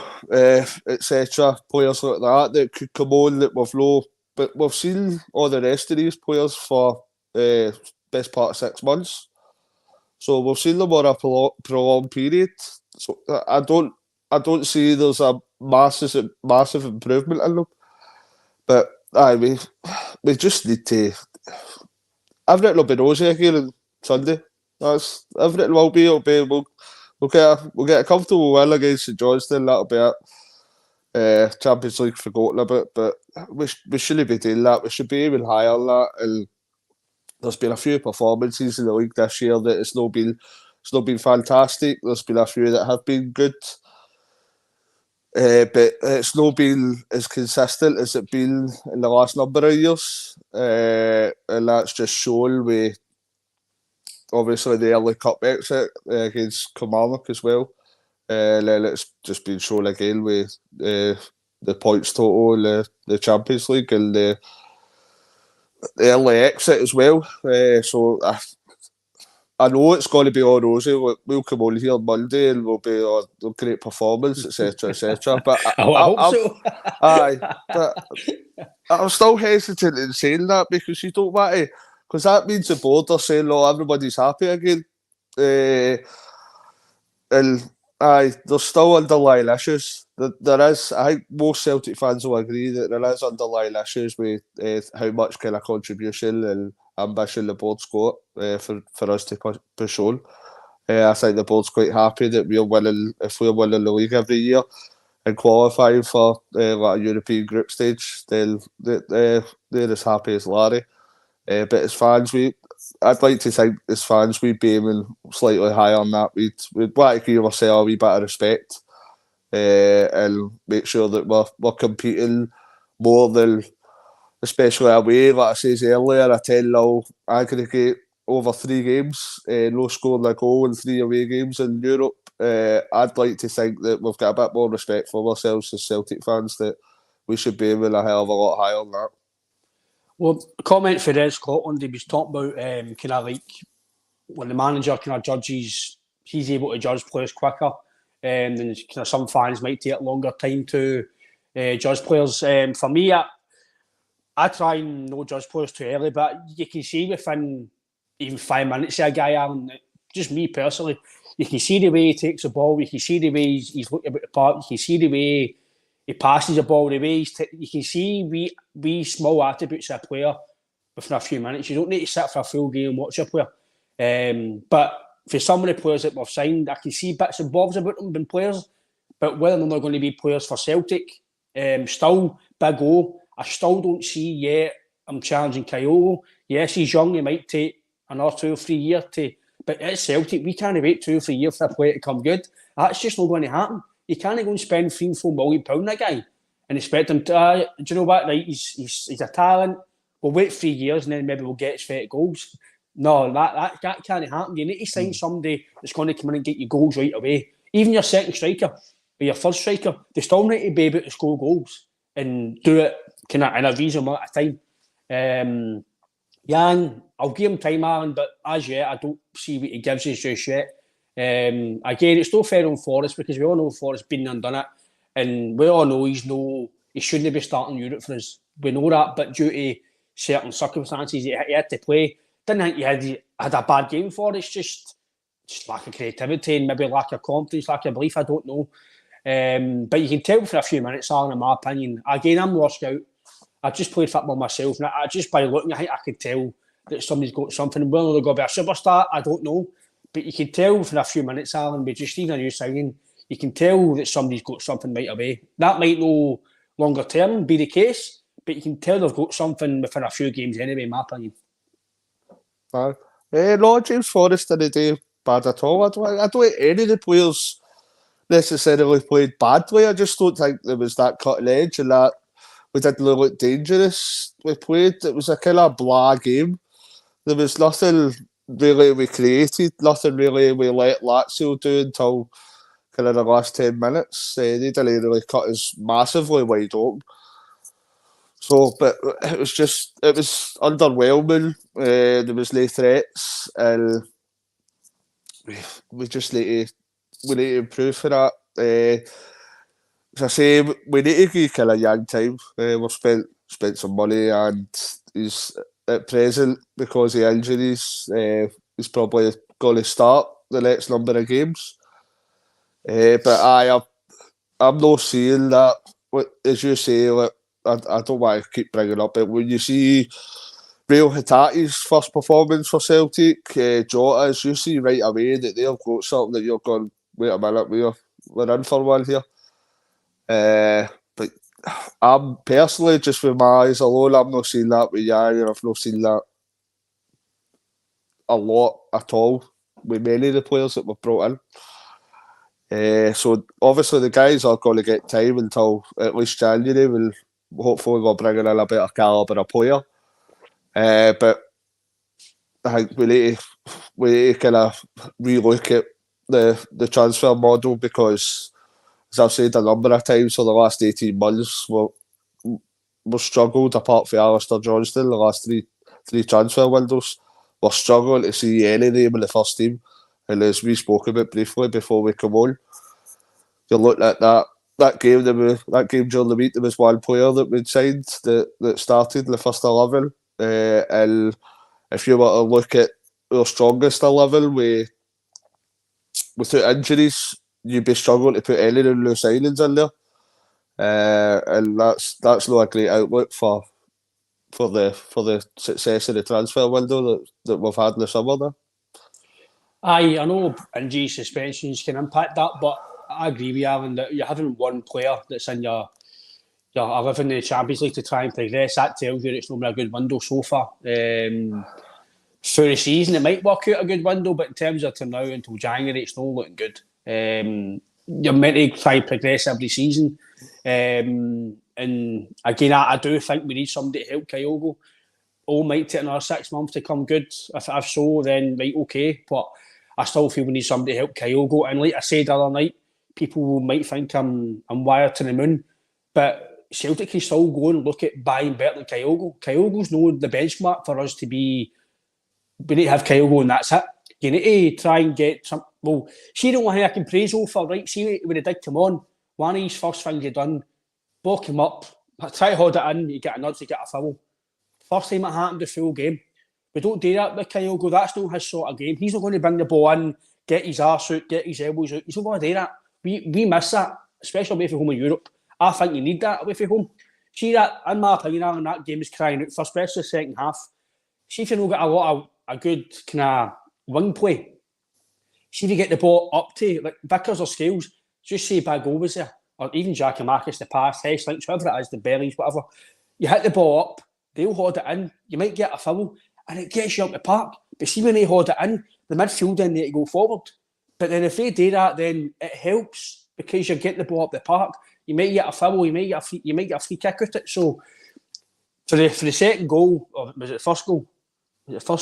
etc., players like that could come on that we've no, but we've seen all the rest of these players for best part of 6 months. So we've seen them on a prolonged period. So I don't see there's a massive improvement in them. But we just need to. Everything will be rosy again on Sunday. Everything will be. We'll get a comfortable win against St Johnstone. That'll be it. Champions League forgotten about, but we shouldn't be doing that. We should be even higher than that. And there's been a few performances in the league this year that it's not been fantastic. There's been a few that have been good. But it's not been as consistent as it's been in the last number of years. And that's just shown with obviously the early cup exit against Kilmarnock as well. And then it's just been shown again with the points total in the Champions League and the early exit as well. So I know it's going to be all rosy. We'll come on here on Monday and we'll be on a great performance, etc., etc. But I hope so. But I'm still hesitant in saying that because you don't want to, because that means the board are saying, "Oh, everybody's happy again," and there's still underlying issues. There is. I think most Celtic fans will agree that there is underlying issues with how much kind of contribution and ambition the board's got for us to push on. I think the board's quite happy that we're winning the league every year and qualifying for like a European group stage. Then they're as happy as Larry. But as fans, I'd like to think as fans we'd be aiming slightly higher on that. We'd want to give ourselves a wee bit of respect and make sure that we're competing more than, especially away, like I said earlier, a 10-0 aggregate over 3 games, no scoring a goal in 3 away games in Europe. I'd like to think that we've got a bit more respect for ourselves as Celtic fans, that we should be aiming a hell of a lot higher than that. Well, comment for Red Scotland, he was talking about kind of like when the manager kind of judges, he's able to judge players quicker, and then kind of some fans might take longer time to judge players. For me, I try and not judge players too early, but you can see within even 5 minutes of a guy, Alan, just me personally, you can see the way he takes the ball, you can see the way he's looking about the park, you can see the way he passes the ball, the way you can see wee small attributes of a player within a few minutes. You don't need to sit for a full game and watch a player. But for some of the players that we've signed, I can see bits and bobs about them being players, but whether they're going to be players for Celtic, still big O. I still don't see yet. I'm challenging Kyogo. Yes, he's young. He might take another 2 or 3 years but at Celtic, we can't wait 2 or 3 years for a player to come good. That's just not going to happen. You can't go and spend £3-4 million on a guy and expect him to, do you know what, right, he's a talent. We'll wait 3 years and then maybe we'll get his 30 goals. No, that can't happen. You need to sign somebody that's going to come in and get you goals right away. Even your second striker or your first striker, they still need to be able to score goals and do it kind of in a reasonable amount of time. Jan, I'll give him time, Alan, but as yet, I don't see what he gives us just yet. Again, it's no fair on Forrest because we all know Forrest been there and done it, and we all know he shouldn't be starting Europe for us. We know that, but due to certain circumstances, he had to play. Didn't think he had a bad game for us, just lack of creativity and maybe lack of confidence, lack of belief. I don't know. But you can tell for a few minutes, Alan, in my opinion. Again, I'm lost out. I just played football myself, and I just by looking, I think I could tell that somebody's got something. Whether they're going to be a superstar, I don't know. But you can tell for a few minutes, Alan, with just even a new signing, you can tell that somebody's got something right away. That might no longer term be the case, but you can tell they've got something within a few games anyway, in my opinion. No, James Forrest didn't do bad at all. I don't think any of the players necessarily played badly. I just don't think there was that cutting edge and that we didn't look dangerous. We played, it was a kind of blah game. There was nothing really we created, nothing really we let Lazio do until kind of the last 10 minutes. They didn't really cut us massively wide open. So, but it was underwhelming. There was no threats, and we just need to improve for that. As I say, we need to give kind of young time. We've spent some money, and he's at present because of injuries. He's probably going to start the next number of games. But I'm not seeing that. As you say, like, I don't want to keep bringing up it. When you see Real Hitate's first performance for Celtic, Jota's, you see right away that they've got something that you're going, wait a minute, we're in for one here. But I'm personally, just with my eyes alone, I'm not seeing that with Jan, and I've not seen that a lot at all with many of the players that we've brought in. So obviously the guys are going to get time until at least January. Hopefully we'll bring in a better calibre of player. But I think we need to kind of relook at the transfer model because, as I've said a number of times for the last 18 months, we've struggled, apart from Alistair Johnston, the last three transfer windows. We're struggling to see any name in the first team. And as we spoke about briefly before we come on, you look at that game during the week, there was one player that we'd signed that started in the first 11. And if you were to look at our strongest 11 without injuries, you'd be struggling to put any of the new signings in there. And that's not a great outlook for the success of the transfer window that we've had in the summer there. Aye, I know injury suspensions can impact that, but I agree with you, Alan, that you're having one player that's in your 11 in the Champions League to try and progress. That tells you it's not been a good window so far. For the season, it might work out a good window, but in terms of to now until January, it's not looking good. You're meant to try and progress every season. And again, I do think we need somebody to help Kyogo. All might take another 6 months to come good. If so, then right, okay. But I still feel we need somebody to help Kyogo. And like I said the other night, people might think I'm wired to the moon, but Celtic can still go and look at buying better than Kyogo. Kyogo's not the benchmark for us to be. We need to have Kyogo and that's it. You need to try and get some. Well, see the one thing I can praise for, right? See when he did come on, one of his first things he done, block him up, try to hold it in, you get a nudge, you get a foul. First time it happened, the full game. We don't do that with Kyogo. That's not his sort of game. He's not going to bring the ball in, get his arse out, get his elbows out. He's not going to do that. We miss that, especially away from home in Europe. I think you need that away from home. See that, in my opinion, Alan, that game is crying out for, especially the second half. See if you don't get a lot of a good kind of wing play. See if you get the ball up to like Vickers or Scales, just say Bagel was there, or even Giacomakis, the pass, Hesslinks, whoever it is, the Berries, whatever. You hit the ball up, they'll hold it in, you might get a foul, and it gets you up the park. But see when they hold it in, the midfield then need to go forward. But then if they do that, then it helps because you're getting the ball up the park. You might get a foul, you might get a free kick with it. So for the second goal, or was it the first goal? I'm sure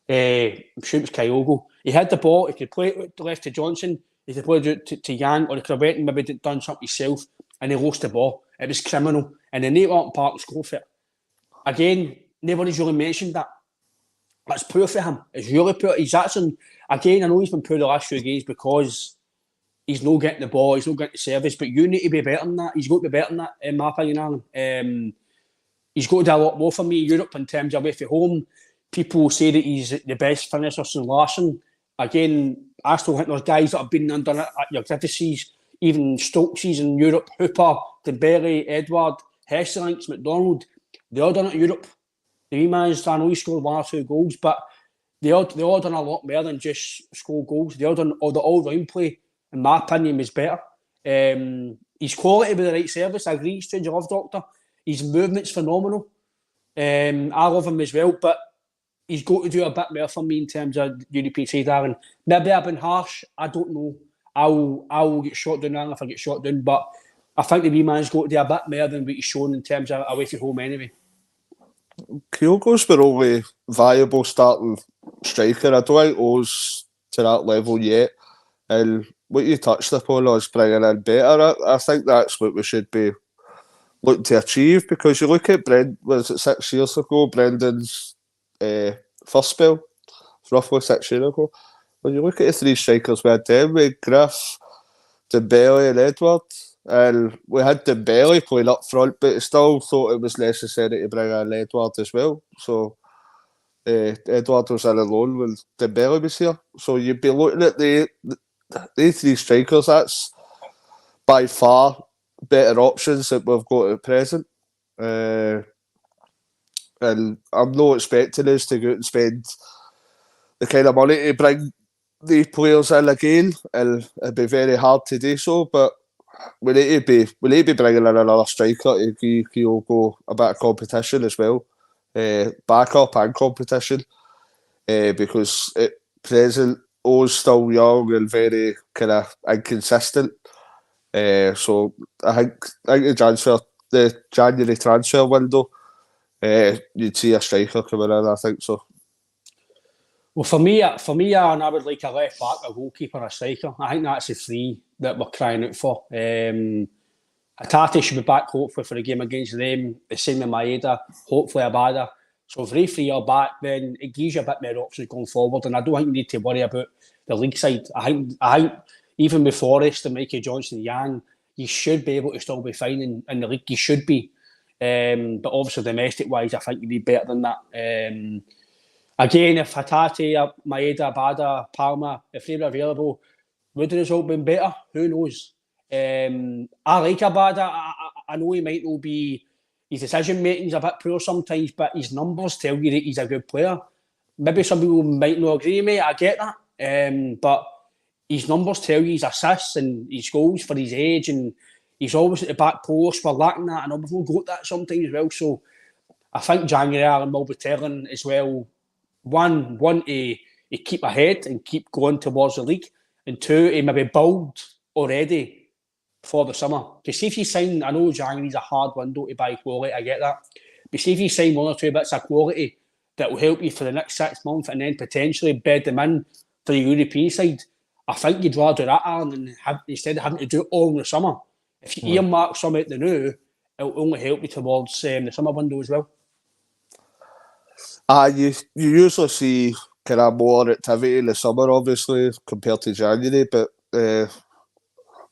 it was Kyogo. He had the ball, he could play it left to Johnson. He could probably do it to Yang, or he could have went and maybe done something himself, and he lost the ball. It was criminal. And the Nate Martin Park score for it. Again, nobody's really mentioned that. That's poor for him. It's really poor. He's actually, again, I know he's been poor the last few games because he's not getting the ball, he's not getting the service, but you need to be better than that. He's got to be better than that, in my opinion, Alan. He's got to do a lot more for me in Europe in terms of away from home. People say that he's the best finisher since Larson. Again, I still think there's guys that have been and done it at your Griffiths, even Stokeses in Europe, Hooper, Dembele, Edward, Hesselinks, McDonald. They all done it in Europe. The wee man's, I know he scored 1 or 2 goals, but they all done a lot more than just score goals. They all done all the all-round play, in my opinion, was better. His quality with the right service, I agree, Strange Love Doctor. His movement's phenomenal. I love him as well, but he's got to do a bit more for me in terms of European side, Aaron. Maybe I've been harsh, I don't know. I'll get shot down, Aaron, if I get shot down, but I think the wee man's got to do a bit more than what he's shown in terms of away from home anyway. Kyogo's the only viable starting striker. I don't think O's to that level yet. And what you touched upon is bringing in better. I think that's what we should be looking to achieve, because you look at was it 6 years ago, Brendan's first spell, roughly 6 years ago. When you look at the 3 strikers we had then, with Griff, Dembele and Edward, and we had Dembele playing up front, but still thought it was necessary to bring in Edward as well. So Edward was in alone when Dembele was here. So you'd be looking at the 3 strikers. That's by far better options that we've got at present. And I'm not expecting us to go out and spend the kind of money to bring the players in again, and it'd be very hard to do so, but we need to be bringing in another striker to give Kyogo a bit of competition as well, backup and competition, because at present O's still young and very kind of inconsistent. So I think the January transfer window, you'd see a striker coming in, I think so. Well, for me, Aaron, I would like a left back, a goalkeeper, a striker. I think that's the 3 that we're crying out for. Hatate should be back, hopefully, for the game against them. The same with Maeda, hopefully Abada. So if they 3 are back, then it gives you a bit more options going forward. And I don't think you need to worry about the league side. I think even with Forrest and Mikey Johnson and Yang, you should be able to still be fine in the league. You should be. But obviously, domestic-wise, I think you need better than that. Again, if Hatate, Maeda, Abada, Palma, if they were available, would the result been better? Who knows? I like Abada. I know he might not be, his decision making is a bit poor sometimes, but his numbers tell you that he's a good player. Maybe some people might not agree with me. I get that, but his numbers tell you his assists and his goals for his age, and he's always at the back post. We're lacking that, and we've not got that sometimes as well. So I think January will be telling as well. One to keep ahead and keep going towards the league, and 2 to maybe build already for the summer. Because see if you sign, I know January's a hard window to buy quality, I get that. But see if you sign 1 or 2 bits of quality that will help you for the next 6 months, and then potentially bed them in for the European side, I think you'd rather do that, Aaron, and instead of having to do it all in the summer. If you earmark some out the new, it'll only help you towards the summer window as well. You usually see kind of more activity in the summer, obviously, compared to January, but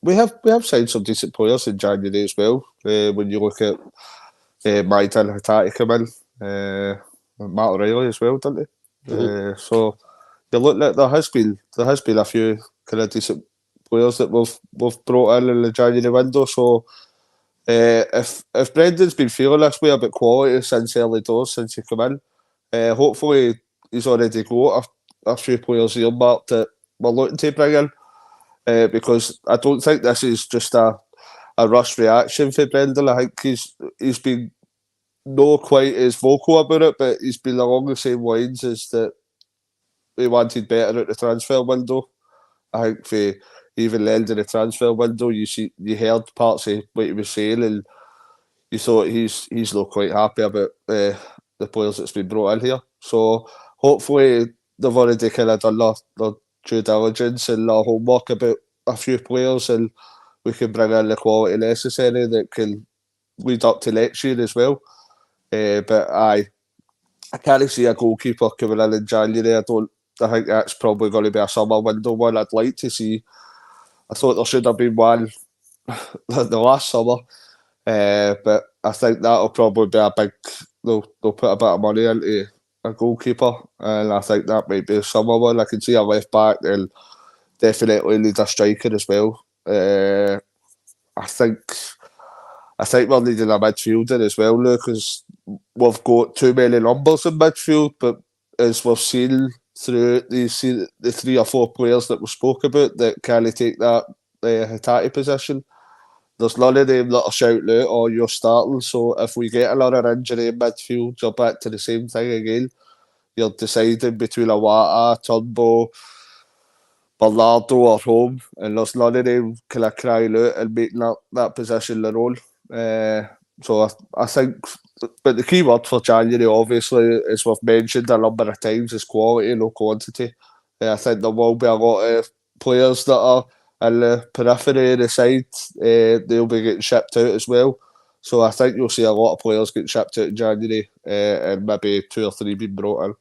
we have signed some decent players in January as well. When you look at Maida and Hatate come in, Matt O'Reilly as well, didn't he? So you look at there has been a few kind of decent players that we've brought in the January window. So if Brendan's been feeling this way about quality since early doors, since he come in. Hopefully he's already got a few players earmarked that we're looking to bring in, because I don't think this is just a rush reaction for Brendan. I think he's been not quite as vocal about it, but he's been along the same lines as that we wanted better at the transfer window. I think for even the end of the transfer window, you heard parts of what he was saying, and you thought he's not quite happy about the players that's been brought in here. So hopefully they've already kind of done their due diligence and their homework about a few players and we can bring in the quality necessary that can lead up to next year as well. But I can't see a goalkeeper coming in January. I think that's probably going to be a summer window one. I'd like to see. I thought there should have been one the last summer, but I think that'll probably be a big. They'll put a bit of money into a goalkeeper, and I think that might be a summer one. I can see a left back and definitely need a striker as well. I think we're needing a midfielder as well now because we've got too many numbers in midfield. But as we've seen through the 3 or 4 players that we spoke about that can take that Hatate position, there's none of them that are shouting out or you're starting. So if we get another injury in midfield, you're back to the same thing again. You're deciding between Awata, Turnbull, Bernardo or Home, and there's none of them kind of crying out and making that position their own. So I think, but the key word for January, obviously, as we've mentioned a number of times, is quality, no quantity. I think there will be a lot of players that are in the periphery of the side. They'll be getting shipped out as well. So I think you'll see a lot of players getting shipped out in January and maybe 2 or 3 being brought in.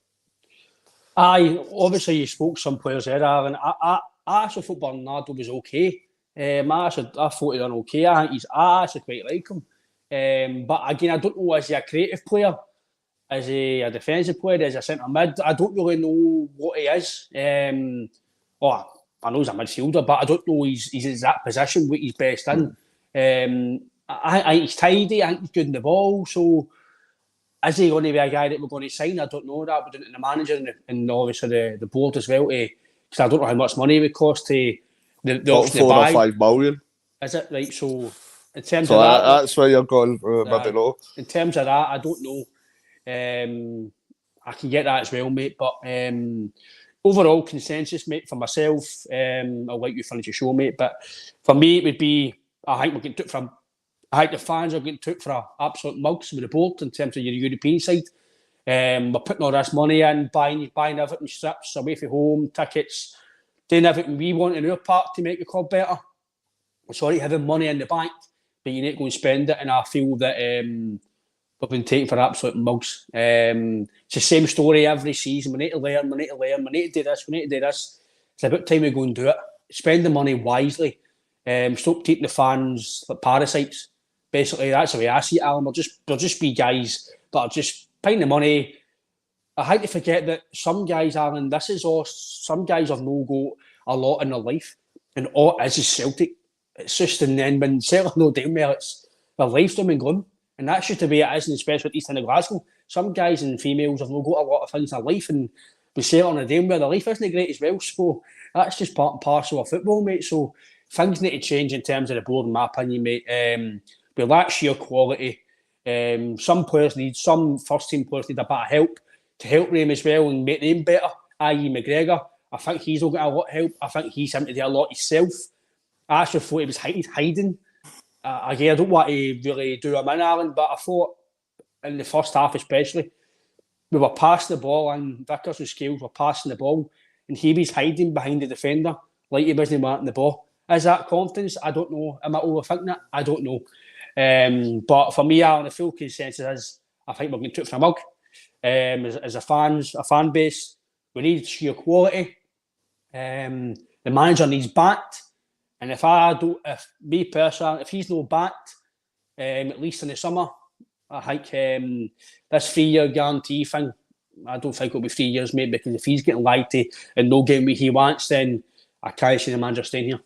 Aye, obviously you spoke some players there, Aaron. I actually thought Bernardo was okay. I thought he done okay. I actually quite like him. But again, I don't know, is he a creative player? Is he a defensive player? Is he a centre mid? I don't really know what he is. I know he's a midfielder, but I don't know he's in that position, what he's best in. I think he's tidy, I think he's good in the ball, so is he going to be a guy that we're going to sign? I don't know that. We're doing it to the manager and obviously the board as well, because I don't know how much money it would cost to the option to buy. 4 or 5 million. Is it? Right, so in terms of that... that's where you're going, maybe no. In terms of that, I don't know. I can get that as well, mate, but overall consensus, mate, for myself, I'll let you finish your show, mate, but for me it would be, I think we're getting took from... I think the fans are getting took for absolute mugs with the board in terms of your European side. We're putting all this money in, buying everything, strips, away from home, tickets, doing everything we want in our part to make the club better. Sorry, having money in the bank, but you need to go and spend it, and I feel that we've been taken for absolute mugs. It's the same story every season. We need to learn, we need to do this, we need to do this. It's about time we go and do it. Spend the money wisely. Stop treating the fans like parasites. Basically, that's the way I see it, Alan. They'll just be guys that are just paying the money. I hate to forget that some guys, Alan, some guys have no go a lot in their life, and all it is Celtic. It's just, and then when Celtic no down well, it's their life's done and gone. And that's just the way it is, and especially at East End of Glasgow. Some guys and females have no got a lot of things in their life, and we Celtic on a day where their life isn't great as well. So that's just part and parcel of football, mate. So things need to change in terms of the board, in my opinion, mate. We lack sheer quality. Some first team players need a bit of help to help them as well and make them better, i.e. McGregor. I think he's not got a lot of help. I think he's having to do a lot himself. I actually thought he was hiding. Again, I don't want to really do him in, Alan, but I thought in the first half especially, we were passing the ball and Vickers and Scales were passing the ball and he was hiding behind the defender like he wasn't wanting the ball. Is that confidence? I don't know. Am I overthinking it? I don't know. But for me, Alan, the full consensus is I think we're going to took for a mug. As a fan base, we need sheer quality. The manager needs backed, and if me personally, if he's not backed, at least in the summer, I think this 3-year guarantee thing, I don't think it'll be 3 years, mate, because if he's getting lied to and no getting what he wants, then I can't see the manager staying here.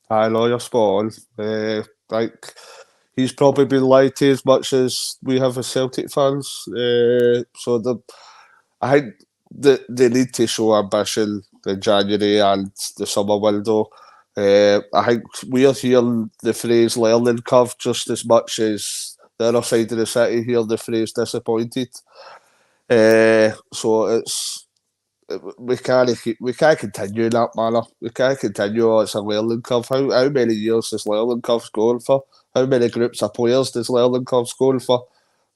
I know you're spot on. He's probably been lied to as much as we have as Celtic fans. I think they need to show ambition in January and the summer window. I think we're hearing the phrase learning curve just as much as the other side of the city hear the phrase disappointed. So it's we can't continue in that manner. We can't continue. It's a learning curve. How many years is learning curve going for? How many groups of players does learning curve going for?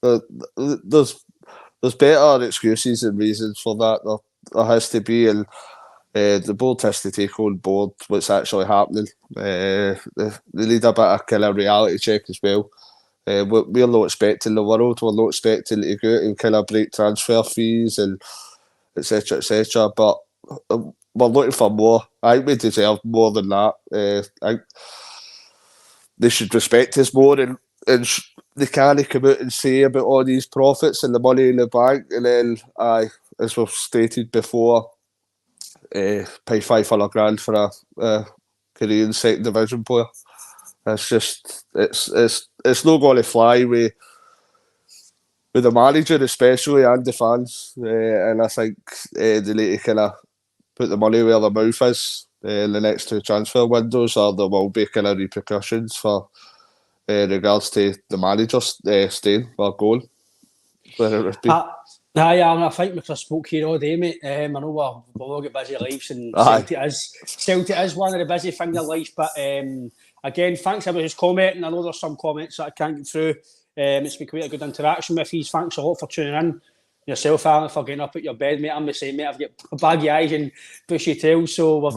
There's better excuses and reasons for that. There has to be, and the board has to take on board what's actually happening. They need a bit of kind of reality check as well. We're not expecting the world. We're not expecting to go out and kind of break transfer fees and etc. etc. But we're looking for more. I think we deserve more than that. I think they should respect us more and they can't come out and say about all these profits and the money in the bank, and then as we've stated before, pay $500,000 for a Korean second division player. It's just it's not going to fly with the manager especially and the fans, and I think they need to kind of put the money where their mouth is in the next two transfer windows, or there will be kind of repercussions for regards to the manager staying or going. I think we could spoke here all day, mate. I know we've all got busy lives, and Celtic is one of the busy things in life. But again, thanks everyone who's commenting. I know there's some comments that I can't get through. It's been quite a good interaction with you. Thanks a lot for tuning in. Yourself, Alan, for getting up at your bed, mate. I'm the same, mate. I've got baggy eyes and bushy tails, so we've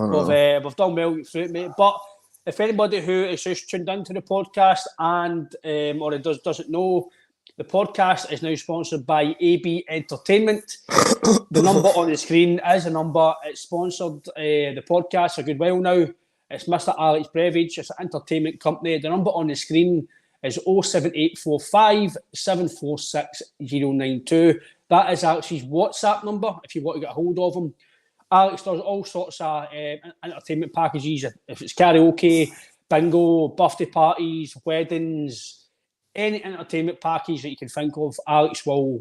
done well through it, mate. But if anybody who is just tuned into the podcast and or doesn't know, the podcast is now sponsored by AB Entertainment. The number on the screen is a number. It's sponsored the podcast a good while now. It's Mr. Alex Brevage. It's an entertainment company. The number on the screen is 07845 746 092. That is Alex's WhatsApp number if you want to get a hold of him. Alex does all sorts of entertainment packages. If it's karaoke, bingo, birthday parties, weddings, any entertainment package that you can think of, Alex will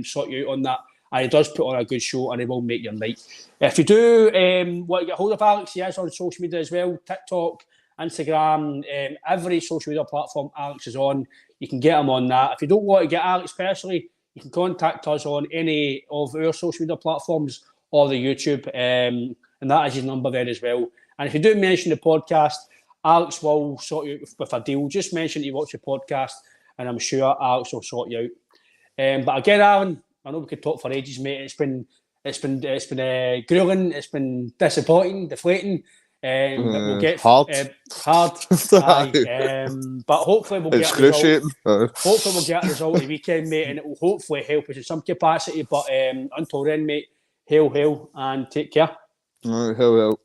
sort you out on that. And he does put on a good show and he will make your night. If you do want to get hold of Alex, he is on social media as well. TikTok, Instagram, every social media platform Alex is on. You can get him on that. If you don't want to get Alex personally, you can contact us on any of our social media platforms or the YouTube, and that is his number there as well. And if you do mention the podcast, Alex will sort you out with a deal. Just mention you watch the podcast, and I'm sure Alex will sort you out. But again, Alan, I know we could talk for ages, mate. It's been grueling. It's been disappointing, deflating. We'll get hard. But hopefully we'll get a result. Hopefully we'll get a result of the weekend, mate, and it will hopefully help us in some capacity. But until then, mate, hail, and take care. Hail.